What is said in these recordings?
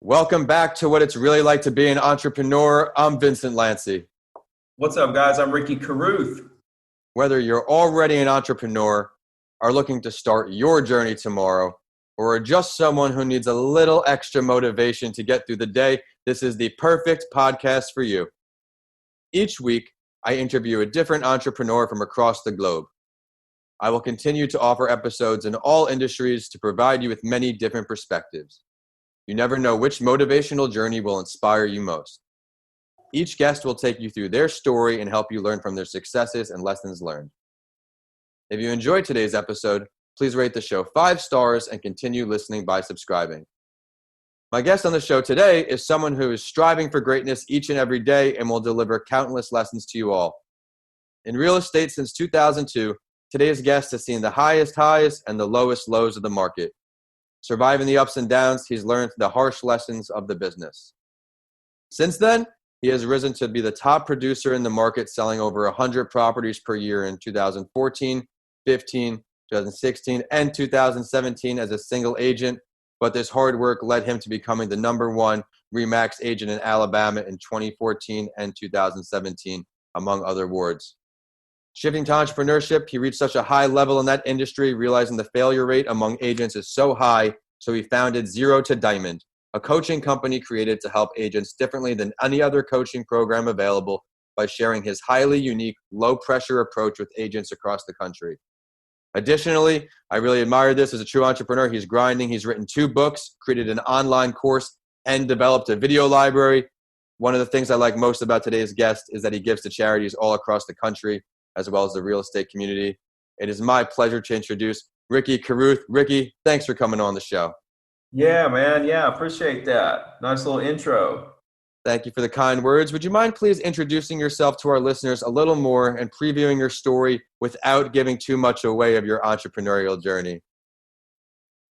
Welcome back to What It's Really Like to Be an Entrepreneur. I'm Vincent Lanci. What's up, guys? I'm Ricky Carruth. Whether you're already an entrepreneur, are looking to start your journey tomorrow, or are just someone who needs a little extra motivation to get through the day, this is the perfect podcast for you. Each week, I interview a different entrepreneur from across the globe. I will continue to offer episodes in all industries to provide you with many different perspectives. You never know which motivational journey will inspire you most. Each guest will take you through their story and help you learn from their successes and lessons learned. If you enjoyed today's episode, please rate the show 5 stars and continue listening by subscribing. My guest on the show today is someone who is striving for greatness each and every day and will deliver countless lessons to you all. In real estate since 2002, today's guest has seen the highest highs and the lowest lows of the market. Surviving the ups and downs, he's learned the harsh lessons of the business. Since then, he has risen to be the top producer in the market, selling over 100 properties per year in 2014, 15, 2016, and 2017 as a single agent. But this hard work led him to becoming the #1 RE/MAX agent in Alabama in 2014 and 2017, among other awards. Shifting to entrepreneurship, he reached such a high level in that industry, realizing the failure rate among agents is so high, so he founded Zero to Diamond, a coaching company created to help agents differently than any other coaching program available by sharing his highly unique, low-pressure approach with agents across the country. Additionally, I really admire this as a true entrepreneur. He's grinding. He's written 2 books, created an online course, and developed a video library. One of the things I like most about today's guest is that he gives to charities all across the country, as well as the real estate community. It is my pleasure to introduce Ricky Carruth. Ricky, thanks for coming on the show. Yeah, man. Yeah, appreciate that. Nice little intro. Thank you for the kind words. Would you mind please introducing yourself to our listeners a little more and previewing your story without giving too much away of your entrepreneurial journey?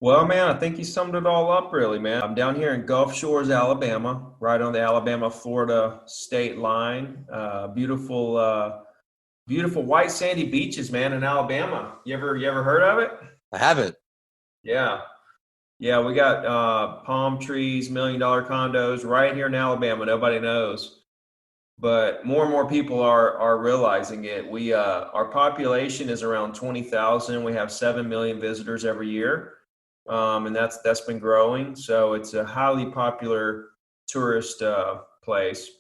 Well, man, I think you summed it all up really, man. I'm down here in Gulf Shores, Alabama, right on the Alabama-Florida state line. Beautiful white sandy beaches, man, in Alabama. You ever heard of it? I haven't. Yeah. Yeah, we got palm trees, $1 million condos right here in Alabama. Nobody knows. But more and more people are realizing it. Our population is around 20,000. We have 7 million visitors every year. And that's been growing. So it's a highly popular tourist place.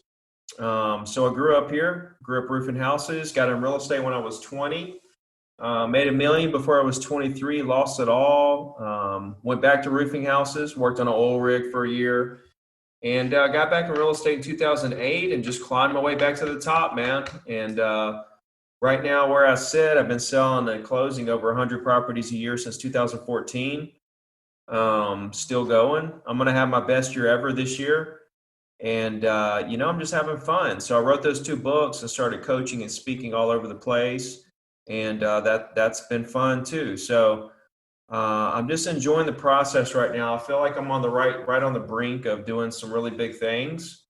So I grew up here, grew up roofing houses, got in real estate when I was 20, made $1 million before I was 23, lost it all, went back to roofing houses, worked on an oil rig for a year, and got back in real estate in 2008 and just climbed my way back to the top, man. And right now where I sit, I've been selling and closing over 100 properties a year since 2014. Still going. I'm going to have my best year ever this year. And, I'm just having fun. So I wrote those 2 books and started coaching and speaking all over the place. And that's been fun too. So I'm just enjoying the process right now. I feel like I'm on the right on the brink of doing some really big things.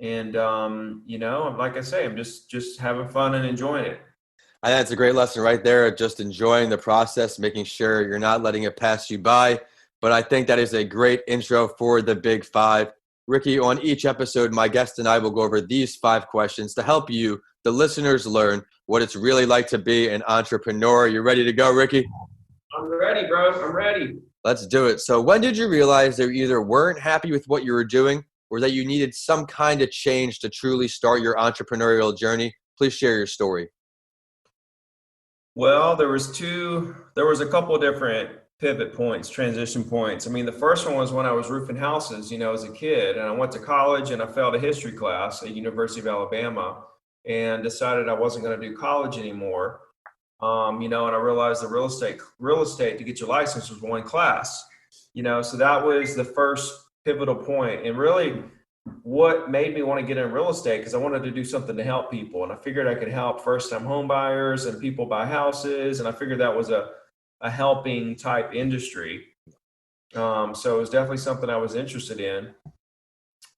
And, like I say, I'm just having fun and enjoying it. I think that's a great lesson right there, just enjoying the process, making sure you're not letting it pass you by. But I think that is a great intro for the Big 5. Ricky, on each episode, my guest and I will go over these 5 questions to help you, the listeners, learn what it's really like to be an entrepreneur. You ready to go, Ricky? I'm ready, bro. I'm ready. Let's do it. So when did you realize that you either weren't happy with what you were doing or that you needed some kind of change to truly start your entrepreneurial journey? Please share your story. Well, there was a couple of different pivot points, transition points. I mean, the first one was when I was roofing houses, as a kid, and I went to college and I failed a history class at University of Alabama and decided I wasn't going to do college anymore. And I realized that real estate to get your license was 1 class, so that was the first pivotal point. And really what made me want to get in real estate, because I wanted to do something to help people. And I figured I could help first-time home buyers and people buy houses. And I figured that was a helping type industry. So it was definitely something I was interested in,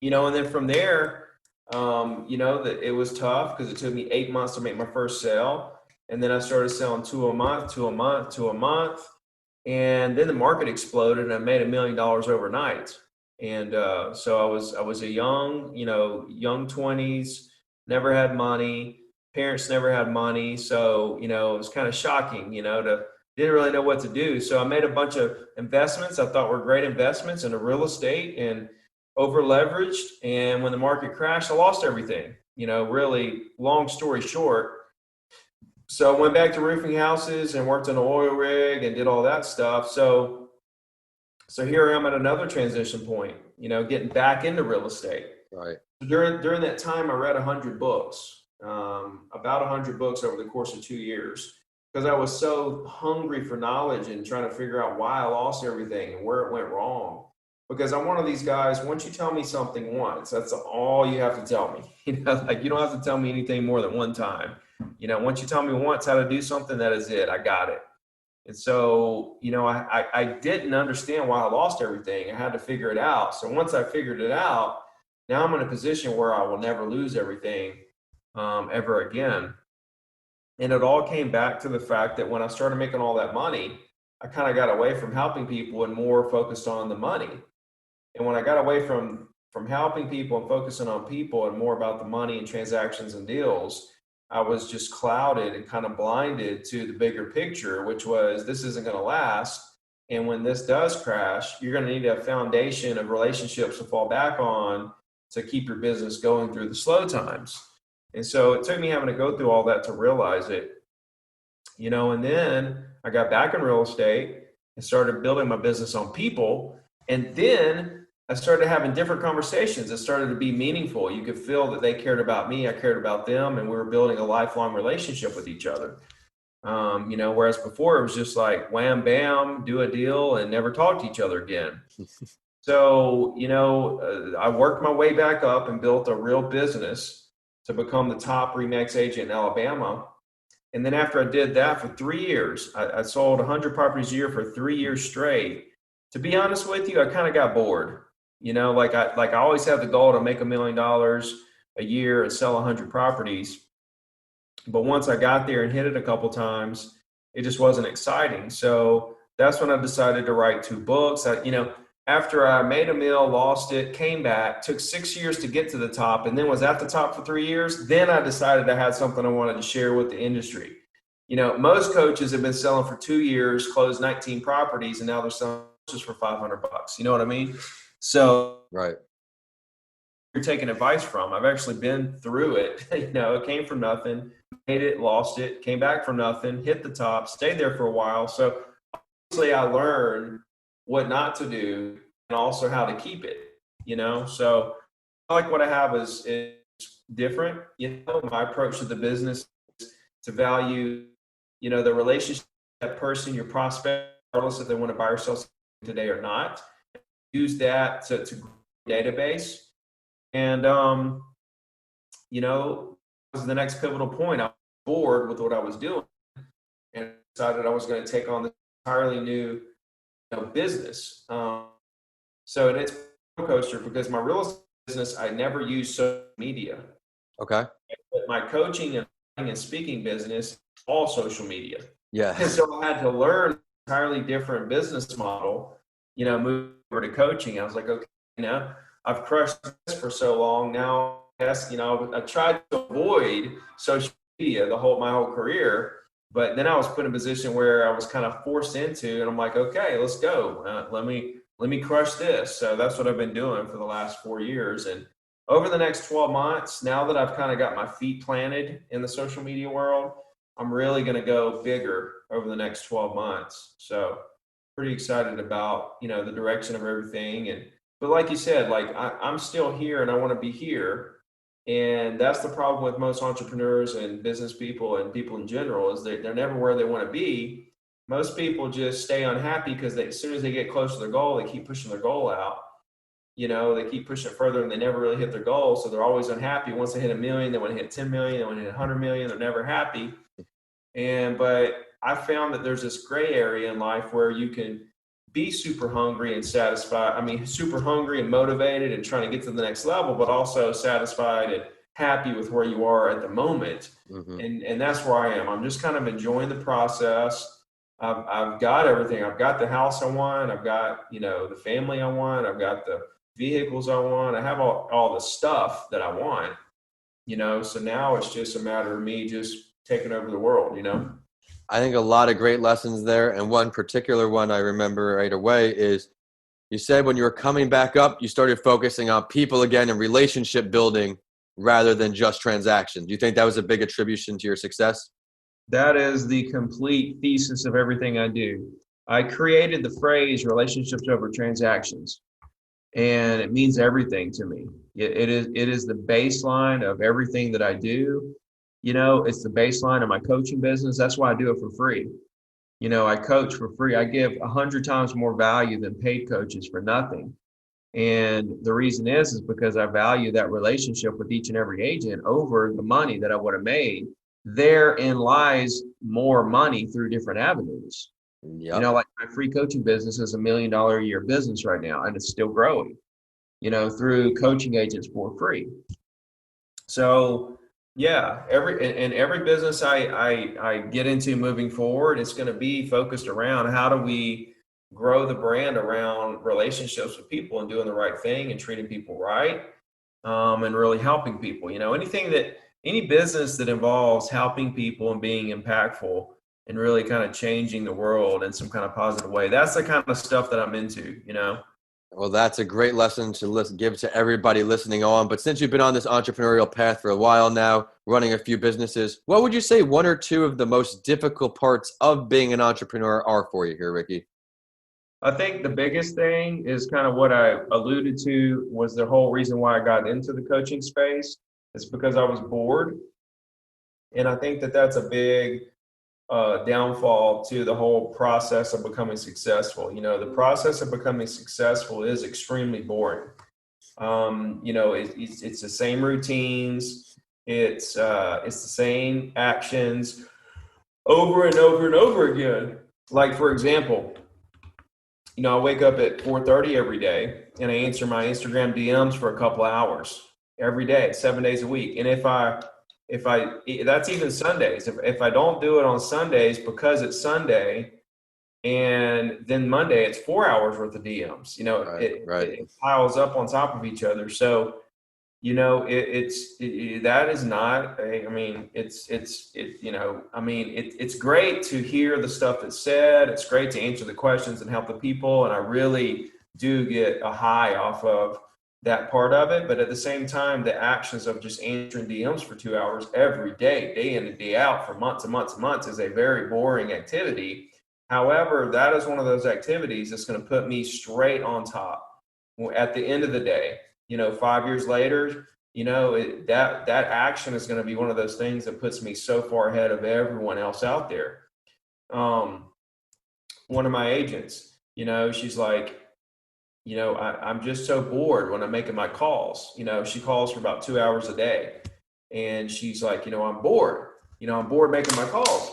and then from there, that it was tough because it took me 8 months to make my first sale. And then I started selling 2 a month. And then the market exploded and I made $1 million overnight. And so I was a young, young 20s, never had money. Parents never had money. So, it was kind of shocking, didn't really know what to do. So I made a bunch of investments I thought were great investments into real estate and over leveraged. And when the market crashed, I lost everything, really long story short. So I went back to roofing houses and worked on an oil rig and did all that stuff. So here I am at another transition point, getting back into real estate. Right. During that time, I read 100 books, about 100 books over the course of 2 years, because I was so hungry for knowledge and trying to figure out why I lost everything and where it went wrong. Because I'm one of these guys, once you tell me something once, that's all you have to tell me. Like you don't have to tell me anything more than one time. Once you tell me once how to do something, that is it. I got it. And so, I didn't understand why I lost everything. I had to figure it out. So once I figured it out, now I'm in a position where I will never lose everything ever again. And it all came back to the fact that when I started making all that money, I kind of got away from helping people and more focused on the money. And when I got away from helping people and focusing on people and more about the money and transactions and deals, I was just clouded and kind of blinded to the bigger picture, which was this isn't going to last. And when this does crash, you're going to need a foundation of relationships to fall back on to keep your business going through the slow times. And so it took me having to go through all that to realize it, and then I got back in real estate and started building my business on people. And then I started having different conversations. It started to be meaningful. You could feel that they cared about me. I cared about them. And we were building a lifelong relationship with each other. Whereas before it was just like wham, bam, do a deal and never talk to each other again. So, I worked my way back up and built a real business to become the top RE/MAX agent in Alabama. And then after I did that for 3 years, I sold 100 properties a year for 3 years straight. To be honest with you, I kind of got bored. I always have the goal to make $1 million a year and sell 100 properties. But once I got there and hit it a couple times, it just wasn't exciting. So that's when I decided to write 2 books. After I made a meal, lost it, came back, took 6 years to get to the top, and then was at the top for 3 years. Then I decided I had something I wanted to share with the industry. Most coaches have been selling for 2 years, closed 19 properties, and now they're selling just for $500. You know what I mean? So right. You're taking advice from. I've actually been through it. It came from nothing, made it, lost it, came back from nothing, hit the top, stayed there for a while. So obviously I learned what not to do and also how to keep it, So I like what I have is different. My approach to the business is to value, the relationship, that person, your prospect, regardless if they want to buy or sell today or not. Use that to grow your database. And, was the next pivotal point. I was bored with what I was doing and decided I was going to take on this entirely new business. So and it's a roller coaster because my real estate business, I never used social media. Okay. But my coaching and speaking business, all social media. Yeah. And so I had to learn an entirely different business model, move over to coaching. I was like, okay, I've crushed this for so long. Now, yes, I tried to avoid social media my whole career. But then I was put in a position where I was kind of forced into, and I'm like, okay, let's go. Let me crush this. So that's what I've been doing for the last 4 years. And over the next 12 months, now that I've kind of got my feet planted in the social media world, I'm really going to go bigger over the next 12 months. So pretty excited about, the direction of everything. But like you said, I'm still here and I want to be here. And that's the problem with most entrepreneurs and business people and people in general is they're never where they want to be. Most people just stay unhappy because as soon as they get close to their goal, they keep pushing their goal out. They keep pushing it further and they never really hit their goal. So they're always unhappy. Once they hit 1 million, they want to hit 10 million, they want to hit 100 million. They're never happy. But I found that there's this gray area in life where you can be super hungry and satisfied. Super hungry and motivated and trying to get to the next level, but also satisfied and happy with where you are at the moment. Mm-hmm. And that's where I am. I'm just kind of enjoying the process. I've got everything. I've got the house I want. I've got, the family I want. I've got the vehicles I want. I have all the stuff that I want, so now it's just a matter of me just taking over the world. I think a lot of great lessons there. And one particular one I remember right away is you said when you were coming back up, you started focusing on people again and relationship building rather than just transactions. Do you think that was a big attribution to your success? That is the complete thesis of everything I do. I created the phrase relationships over transactions, and it means everything to me. It is the baseline of everything that I do. It's the baseline of my coaching business. That's why I do it for free. I coach for free. I give 100 times more value than paid coaches for nothing. And the reason is because I value that relationship with each and every agent over the money that I would have made. Therein lies more money through different avenues. Yep. Like my free coaching business is $1 million a year business right now, and it's still growing, through coaching agents for free. So yeah, every business I get into moving forward, it's going to be focused around how do we grow the brand around relationships with people and doing the right thing and treating people right, and really helping people. Any business that involves helping people and being impactful and really kind of changing the world in some kind of positive way, that's the kind of stuff that I'm into. Well, that's a great lesson to give to everybody listening on. But since you've been on this entrepreneurial path for a while now, running a few businesses, what would you say one or two of the most difficult parts of being an entrepreneur are for you here, Ricky? I think the biggest thing is kind of what I alluded to was the whole reason why I got into the coaching space. It's because I was bored. And I think that that's a big downfall to the whole process of becoming successful. The process of becoming successful is extremely boring. It's the same routines. It's the same actions over and over and over again. Like, for example, I wake up at 4:30 every day and I answer my Instagram DMs for a couple of hours every day, 7 days a week. And if I that's even Sundays. If I don't do it on Sundays because it's Sunday, and then Monday it's 4 hours worth of DMs. Right. It piles up on top of each other. So that is not it's great to hear the stuff that's said. It's great to answer the questions and help the people, and I really do get a high off of that part of it. But at the same time, the actions of just answering DMs for 2 hours every day in and day out for months and months and months is a very boring activity. However, that is one of those activities that's going to put me straight on top at the end of the day. 5 years later, that action is going to be one of those things that puts me so far ahead of everyone else out there. One of my agents, she's like, I'm just so bored when I'm making my calls. She calls for about 2 hours a day, and she's like, I'm bored. I'm bored making my calls.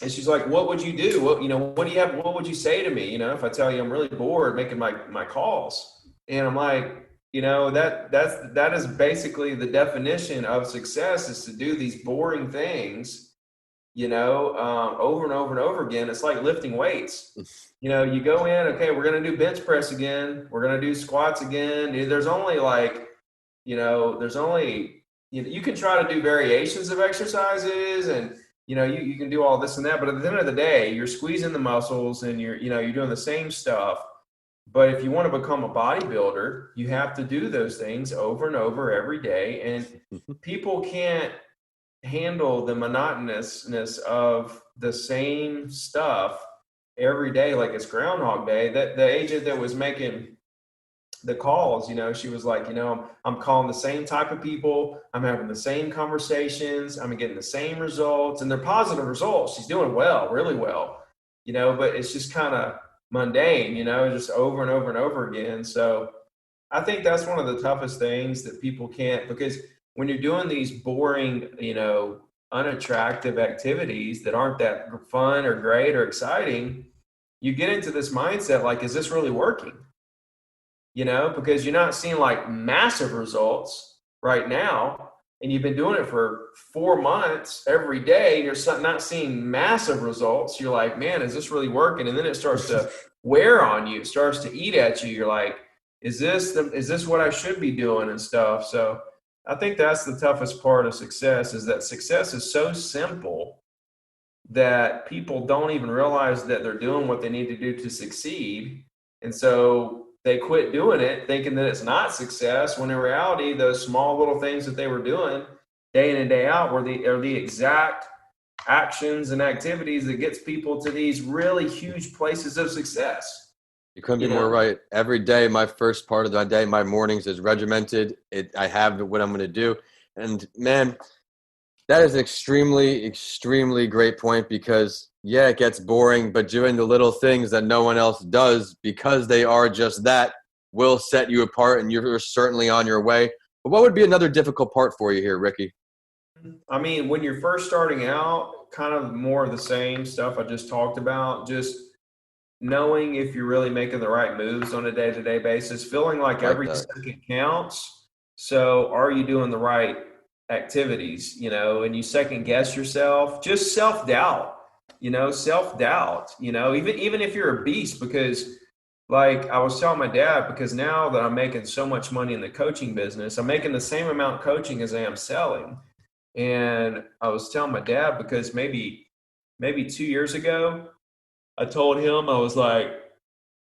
And she's like, what would you do? What would you say to me, if I tell you I'm really bored making my calls? And I'm like, that is basically the definition of success, is to do these boring things, over and over and over again. It's like lifting weights. You go in, okay, we're going to do bench press again. We're going to do squats again. There's only you can try to do variations of exercises, and you can do all this and that, but at the end of the day, you're squeezing the muscles and you're doing the same stuff. But if you want to become a bodybuilder, you have to do those things over and over every day. And people can't handle the monotonousness of the same stuff every day, like it's Groundhog Day. That the agent that was making the calls, she was like, I'm calling the same type of people. I'm having the same conversations. I'm getting the same results, and they're positive results. She's doing well, really well, but it's just kind of mundane, just over and over and over again. So I think that's one of the toughest things that people can't, because when you're doing these boring, unattractive activities that aren't that fun or great or exciting, you get into this mindset like, is this really working? Because you're not seeing like massive results right now, and you've been doing it for 4 months every day, and you're not seeing massive results. You're like, man, is this really working? And then it starts to wear on you. It starts to eat at you. You're like, is this what I should be doing and stuff? So I think that's the toughest part of success, is that success is so simple that people don't even realize that they're doing what they need to do to succeed. And so they quit doing it thinking that it's not success, when in reality, those small little things that they were doing day in and day out are the exact actions and activities that gets people to these really huge places of success. You couldn't be more right. Every day, my first part of my day, my mornings is regimented. I have what I'm going to do. And man, that is an extremely, extremely great point, because yeah, it gets boring, but doing the little things that no one else does, because they are just that, will set you apart, and you're certainly on your way. But what would be another difficult part for you here, Ricky? I mean, when you're first starting out, kind of more of the same stuff I just talked about, just knowing if you're really making the right moves on a day-to-day basis, feeling like Like every that. second counts. So are you doing the right activities, and you second guess yourself? Just self-doubt, even if you're a beast, because like I was telling my dad, because now that I'm making so much money in the coaching business, I'm making the same amount coaching as I am selling. And I was telling my dad, because maybe 2 years ago, I told him, I was like,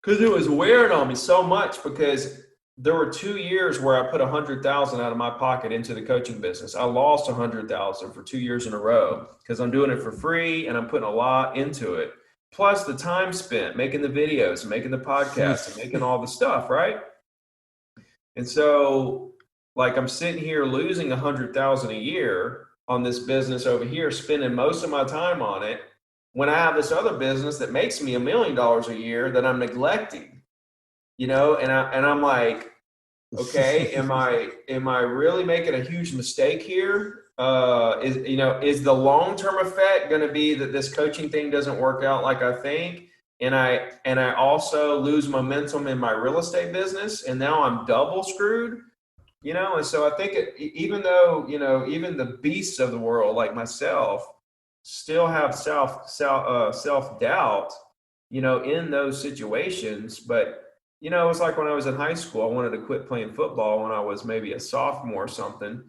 because it was wearing on me so much, because there were 2 years where I put 100,000 out of my pocket into the coaching business. I lost 100,000 for 2 years in a row, because I'm doing it for free and I'm putting a lot into it. Plus the time spent making the videos and making the podcasts and making all the stuff, right? And so, like, I'm sitting here losing 100,000 a year on this business over here, spending most of my time on it, when I have this other business that makes me $1 million a year that I'm neglecting, and I'm like, okay, am I really making a huge mistake here? Is the long-term effect going to be that this coaching thing doesn't work out like I think, and I also lose momentum in my real estate business, and now I'm double screwed? And so I think even though, even the beasts of the world like myself still have self doubt, in those situations. But it's like when I was in high school, I wanted to quit playing football when I was maybe a sophomore or something,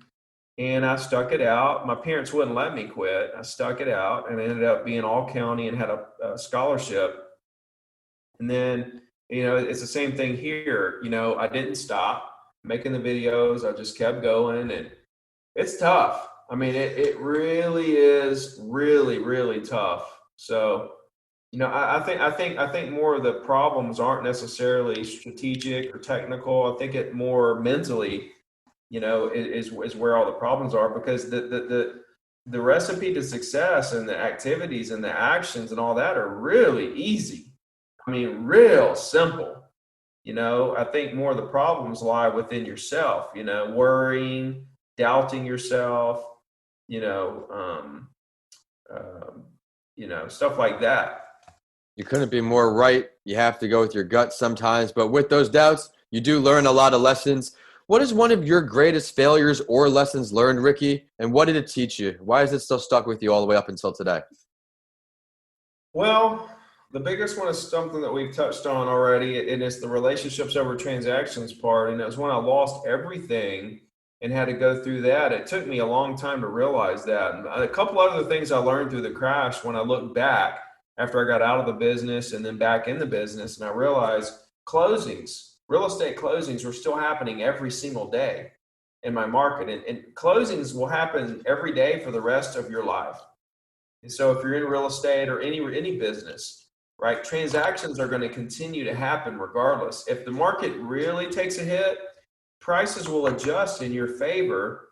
and I stuck it out. My parents wouldn't let me quit. I stuck it out, and I ended up being all county and had a scholarship. And then, it's the same thing here. I didn't stop making the videos. I just kept going, and it's tough. I mean, it really is really, really tough. So, I think more of the problems aren't necessarily strategic or technical. I think it more mentally, is where all the problems are, because the recipe to success and the activities and the actions and all that are really easy. I mean, real simple. I think more of the problems lie within yourself, worrying, doubting yourself, you know, um, stuff like that. You couldn't be more right. You have to go with your gut sometimes, but with those doubts, you do learn a lot of lessons. What is one of your greatest failures or lessons learned, Ricky? And what did it teach you? Why is it still stuck with you all the way up until today? Well, the biggest one is something that we've touched on already, and it's the relationships over transactions part. And it was when I lost everything and had to go through that. It took me a long time to realize that. And a couple other things I learned through the crash, when I look back after I got out of the business and then back in the business, and I realized real estate closings were still happening every single day in my market. And closings will happen every day for the rest of your life. And so if you're in real estate or any business, right, transactions are going to continue to happen regardless. If the market really takes a hit, prices will adjust in your favor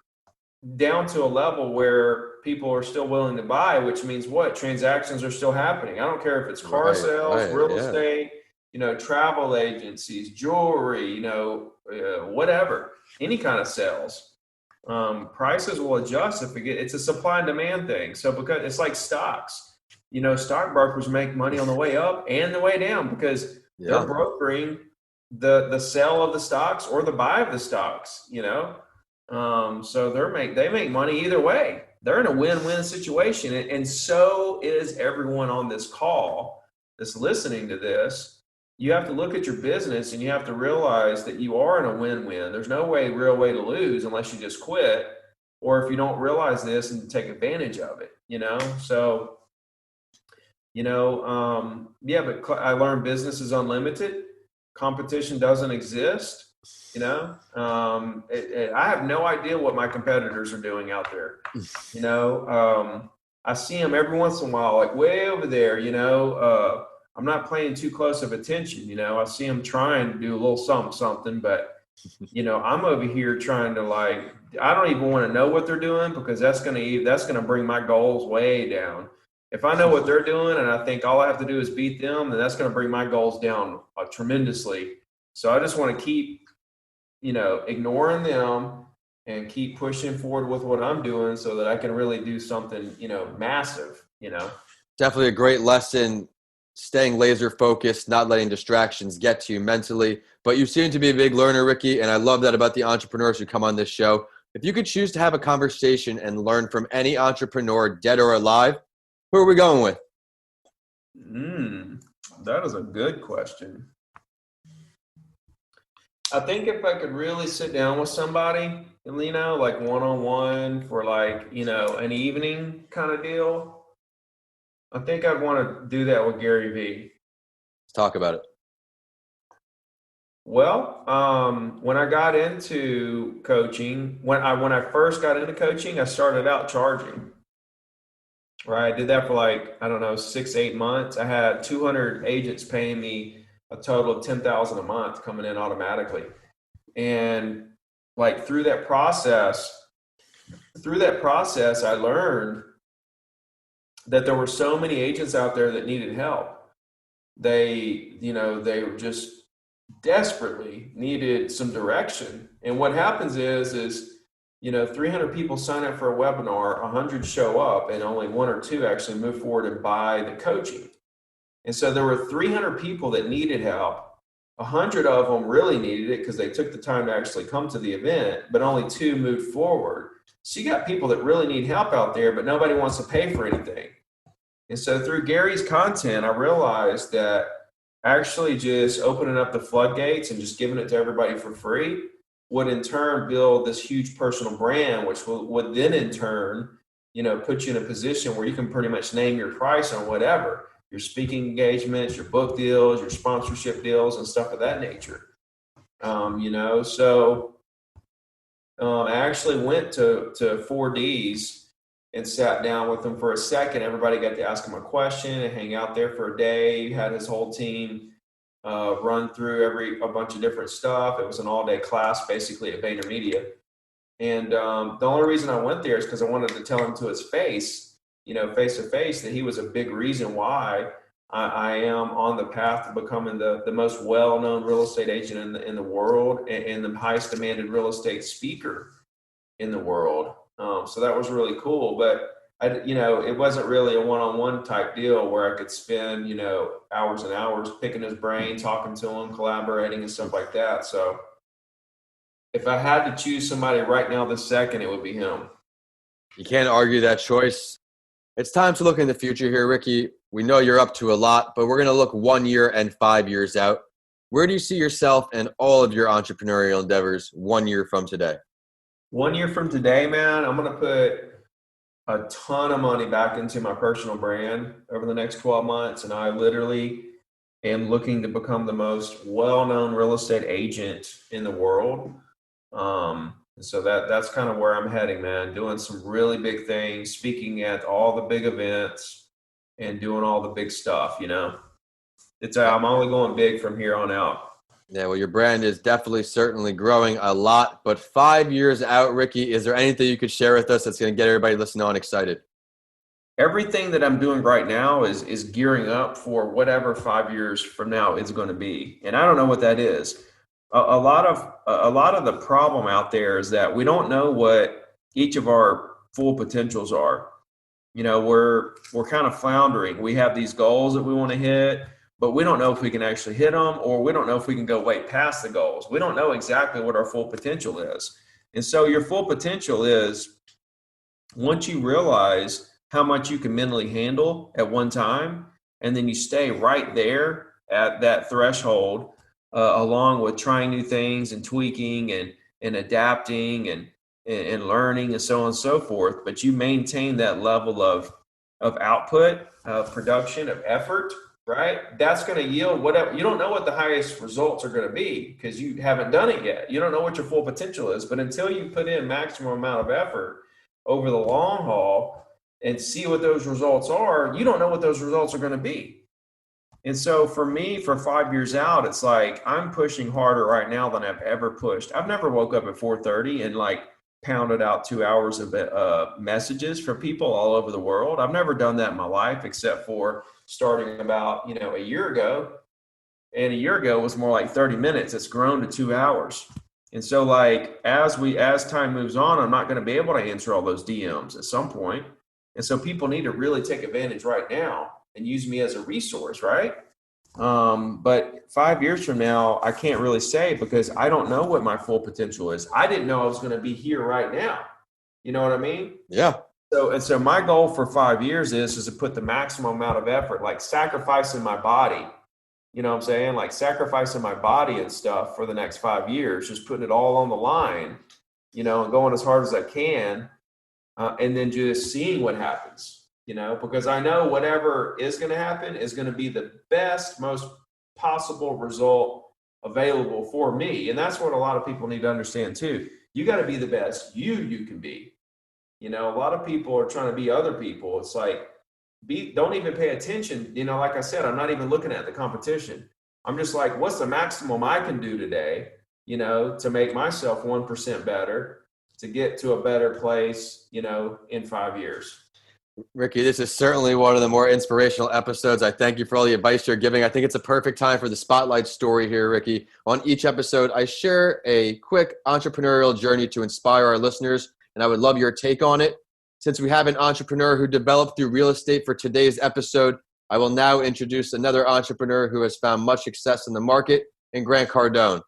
down to a level where people are still willing to buy, which means what? Transactions are still happening. I don't care if it's car sales, real estate, travel agencies, jewelry, whatever, any kind of sales. Prices will adjust it's a supply and demand thing. So because it's like stocks, stockbrokers make money on the way up and the way down, because they're brokering the sell of the stocks or the buy of the stocks, so they make money either way. They're in a win-win situation. And so is everyone on this call that's listening to this. you have to look at your business and you have to realize that you are in a win-win. There's no real way to lose unless you just quit, or if you don't realize this and take advantage of it, So, yeah, but I learned business is unlimited. Competition doesn't exist. I have no idea what my competitors are doing out there. I see them every once in a while, like way over there, I'm not paying too close of attention. I see them trying to do a little something, but I'm over here trying to I don't even want to know what they're doing, because that's going to bring my goals way down. If I know what they're doing and I think all I have to do is beat them, then that's going to bring my goals down tremendously. So I just want to keep, ignoring them and keep pushing forward with what I'm doing so that I can really do something, massive, Definitely a great lesson, staying laser focused, not letting distractions get to you mentally. But you seem to be a big learner, Ricky, and I love that about the entrepreneurs who come on this show. If you could choose to have a conversation and learn from any entrepreneur, dead or alive, who are we going with? That is a good question. I think if I could really sit down with somebody, like one-on-one for an evening kind of deal, I think I'd want to do that with Gary Vee. Let's talk about it. Well, when I got into coaching, when I first got into coaching, I started out charging. Right, I did that for 6, 8 months. I had 200 agents paying me a total of $10,000 a month coming in automatically, and through that process, I learned that there were so many agents out there that needed help. They were just desperately needed some direction. And what happens is 300 people sign up for a webinar, 100 show up, and only 1 or 2 actually move forward and buy the coaching. And so there were 300 people that needed help. 100 of them really needed it because they took the time to actually come to the event, but only 2 moved forward. So you got people that really need help out there, but nobody wants to pay for anything. And so through Gary's content, I realized that actually just opening up the floodgates and just giving it to everybody for free would in turn build this huge personal brand, which would then in turn, put you in a position where you can pretty much name your price on whatever, your speaking engagements, your book deals, your sponsorship deals, and stuff of that nature. I actually went to 4Ds and sat down with him for a second. Everybody got to ask him a question and hang out there for a day. He had his whole team run through a bunch of different stuff. It was an all-day class basically at VaynerMedia. And the only reason I went there is because I wanted to tell him to his face, face to face, that he was a big reason why I am on the path to becoming the most well-known real estate agent in the world, and the highest demanded real estate speaker in the world. So that was really cool. But it wasn't really a one-on-one type deal where I could spend, hours and hours picking his brain, talking to him, collaborating and stuff like that. So if I had to choose somebody right now this second, it would be him. You can't argue that choice. It's time to look in the future here, Ricky. We know you're up to a lot, but we're going to look 1 year and 5 years out. Where do you see yourself and all of your entrepreneurial endeavors 1 year from today? 1 year from today, man, I'm going to put a ton of money back into my personal brand over the next 12 months. And I literally am looking to become the most well-known real estate agent in the world. So that's kind of where I'm heading, man, doing some really big things, speaking at all the big events and doing all the big stuff, I'm only going big from here on out. Yeah, well, your brand is certainly growing a lot. But 5 years out, Ricky, is there anything you could share with us that's going to get everybody listening on excited? Everything that I'm doing right now is gearing up for whatever 5 years from now is going to be. And I don't know what that is. A lot of the problem out there is that we don't know what each of our full potentials are. We're kind of floundering. We have these goals that we want to hit, but we don't know if we can actually hit them, or we don't know if we can go way past the goals. We don't know exactly what our full potential is. And so your full potential is once you realize how much you can mentally handle at one time, and then you stay right there at that threshold, along with trying new things and tweaking and adapting and learning and so on and so forth. But you maintain that level of output, of production, of effort, right? That's going to yield whatever. You don't know what the highest results are going to be because you haven't done it yet. You don't know what your full potential is. But until you put in maximum amount of effort over the long haul and see what those results are, you don't know what those results are going to be. And so for me, for 5 years out, it's like I'm pushing harder right now than I've ever pushed. I've never woke up at 4:30 and like pounded out 2 hours of messages for people all over the world. I've never done that in my life except for starting about, a year ago. And a year ago was more like 30 minutes. It's grown to 2 hours. And so like as time moves on, I'm not going to be able to answer all those DMs at some point. And so people need to really take advantage right now and use me as a resource, right? But 5 years from now, I can't really say because I don't know what my full potential is. I didn't know I was going to be here right now. You know what I mean? Yeah. So my goal for 5 years is to put the maximum amount of effort, like sacrificing my body. You know what I'm saying? Like sacrificing my body and stuff for the next 5 years, just putting it all on the line, and going as hard as I can. And then just seeing what happens, because I know whatever is going to happen is going to be the best, most possible result available for me. And that's what a lot of people need to understand too. You got to be the best you can be. A lot of people are trying to be other people. It's like, don't even pay attention. Like I said, I'm not even looking at the competition. I'm just like, what's the maximum I can do today, to make myself 1% better, to get to a better place, in 5 years. Ricky, this is certainly one of the more inspirational episodes. I thank you for all the advice you're giving. I think it's a perfect time for the spotlight story here, Ricky. On each episode, I share a quick entrepreneurial journey to inspire our listeners, and I would love your take on it. Since we have an entrepreneur who developed through real estate for today's episode, I will now introduce another entrepreneur who has found much success in the market, in Grant Cardone.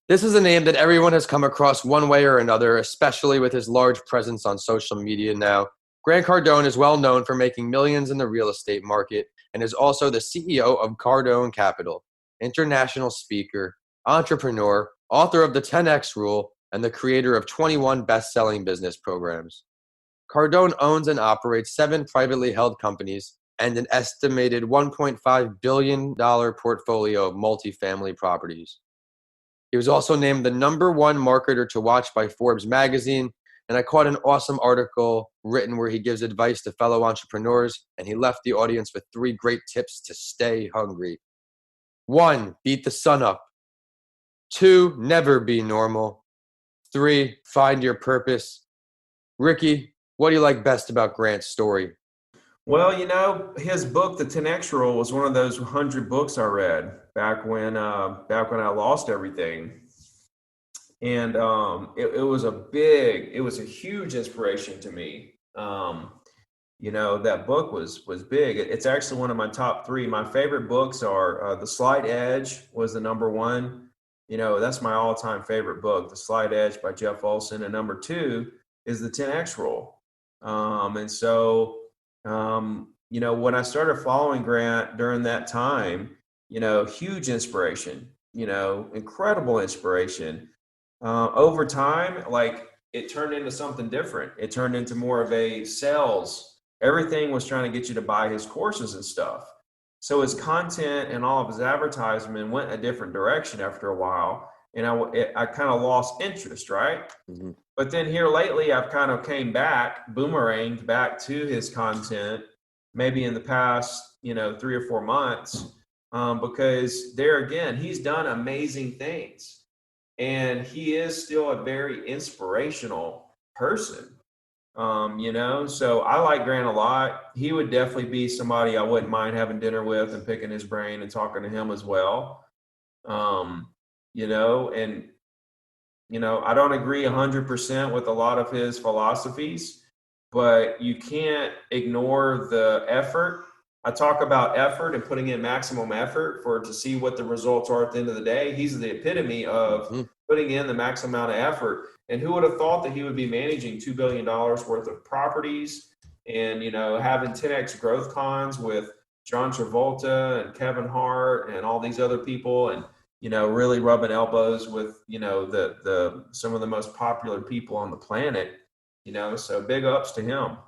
This is a name that everyone has come across one way or another, especially with his large presence on social media now. Grant Cardone is well known for making millions in the real estate market and is also the CEO of Cardone Capital, international speaker, entrepreneur, author of the 10X Rule, and the creator of 21 best-selling business programs. Cardone owns and operates 7 privately held companies and an estimated $1.5 billion portfolio of multifamily properties. He was also named the #1 marketer to watch by Forbes magazine, and I caught an awesome article written where he gives advice to fellow entrepreneurs, and he left the audience with 3 great tips to stay hungry. 1, beat the sun up. 2, never be normal. 3, find your purpose. Ricky, what do you like best about Grant's story? Well, his book, The 10X Rule, was one of those 100 books I read back when I lost everything. And it was a huge inspiration to me. That book was big. It's actually one of my top 3. My favorite books are The Slight Edge was the #1. That's my all-time favorite book, The Slight Edge by Jeff Olson. And #2 is The 10X Rule. When I started following Grant during that time, huge inspiration, incredible inspiration. Over time, like it turned into something different. It turned into more of a sales. Everything was trying to get you to buy his courses and stuff. So his content and all of his advertisement went a different direction after a while. And I kind of lost interest, right? Mm-hmm. But then here lately, I've kind of came back, boomeranged back to his content, maybe in the past, 3 or 4 months, because there again, he's done amazing things. And he is still a very inspirational person, so I like Grant a lot. He would definitely be somebody I wouldn't mind having dinner with and picking his brain and talking to him as well. I don't agree 100% with a lot of his philosophies, but you can't ignore the effort. I talk about effort and putting in maximum effort to see what the results are at the end of the day. He's the epitome of putting in the maximum amount of effort. And who would have thought that he would be managing $2 billion worth of properties and, having 10X growth cons with John Travolta and Kevin Hart and all these other people, and really rubbing elbows with the some of the most popular people on the planet. So big ups to him.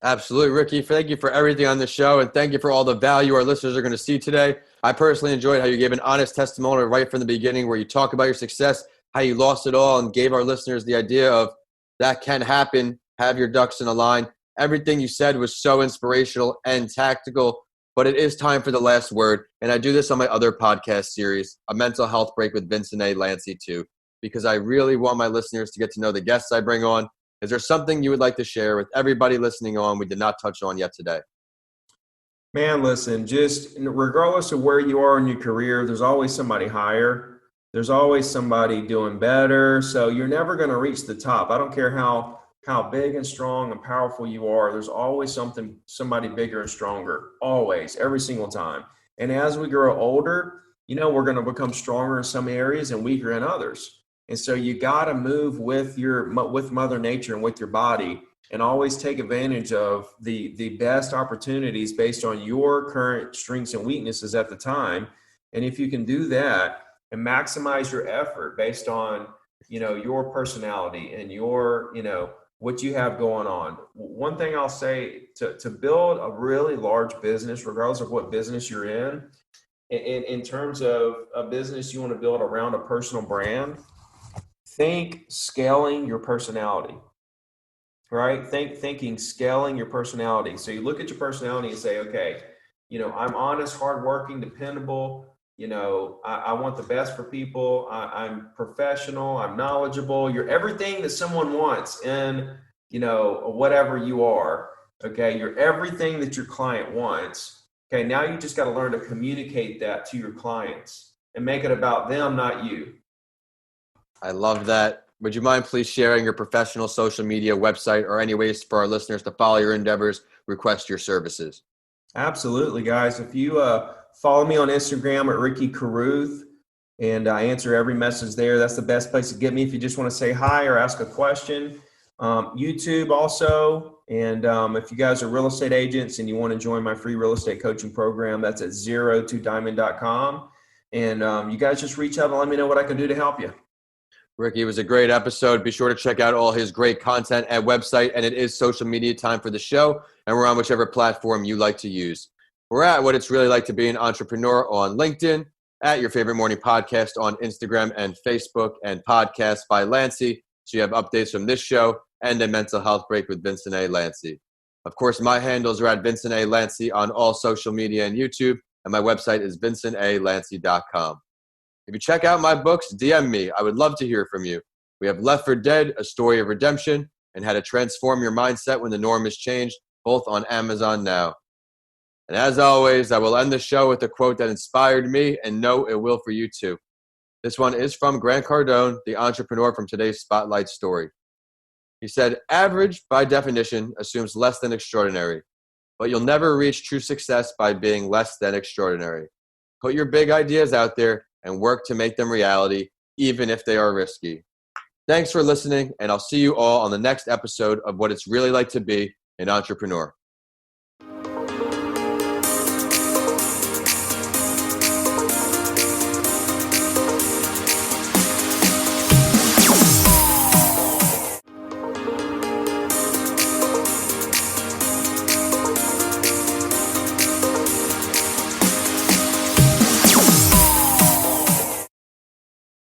Absolutely, Ricky. Thank you for everything on the show, and thank you for all the value our listeners are going to see today. I personally enjoyed how you gave an honest testimonial right from the beginning, where you talk about your success, how you lost it all, and gave our listeners the idea of that can happen. Have your ducks in a line. Everything you said was so inspirational and tactical, but it is time for the last word. And I do this on my other podcast series, A Mental Health Break with Vincent A, Lanci too, because I really want my listeners to get to know the guests I bring on. Is there something you would like to share with everybody listening on we did not touch on yet today? Man, listen, just regardless of where you are in your career, there's always somebody higher. There's always somebody doing better. So you're never going to reach the top. I don't care how big and strong and powerful you are. There's always somebody bigger and stronger, always, every single time. And as we grow older, we're going to become stronger in some areas and weaker in others. And so you got to move with Mother Nature and with your body, and always take advantage of the best opportunities based on your current strengths and weaknesses at the time. And if you can do that and maximize your effort based on, your personality and your, what you have going on. One thing I'll say, to build a really large business, regardless of what business you're in terms of a business you want to build around a personal brand, think scaling your personality, right? Thinking scaling your personality. So you look at your personality and say, okay, I'm honest, hardworking, dependable. I want the best for people. I'm professional. I'm knowledgeable. You're everything that someone wants in, whatever you are. Okay. You're everything that your client wants. Okay. Now you just got to learn to communicate that to your clients and make it about them, not you. I love that. Would you mind please sharing your professional social media website or any ways for our listeners to follow your endeavors, request your services? Absolutely, guys. If you follow me on Instagram at Ricky Carruth, and I answer every message there, that's the best place to get me if you just want to say hi or ask a question. YouTube also. And if you guys are real estate agents and you want to join my free real estate coaching program, that's at 0 2diamond.com. And you guys just reach out and let me know what I can do to help you. Ricky, it was a great episode. Be sure to check out all his great content and website. And it is social media time for the show. And we're on whichever platform you like to use. We're at What It's Really Like to Be an Entrepreneur on LinkedIn, at Your Favorite Morning Podcast on Instagram and Facebook, and Podcast by Lanci. So you have updates from this show and a mental health break with Vincent A. Lanci. Of course, my handles are at Vincent A. Lanci on all social media and YouTube. And my website is vincentalanci.com. If you check out my books, DM me. I would love to hear from you. We have Left for Dead, A Story of Redemption, and How to Transform Your Mindset When the Norm is Changed, both on Amazon now. And as always, I will end the show with a quote that inspired me, and know it will for you too. This one is from Grant Cardone, the entrepreneur from today's Spotlight story. He said, "Average, by definition, assumes less than extraordinary, but you'll never reach true success by being less than extraordinary. Put your big ideas out there and work to make them reality, even if they are risky." Thanks for listening, and I'll see you all on the next episode of What It's Really Like to Be an Entrepreneur.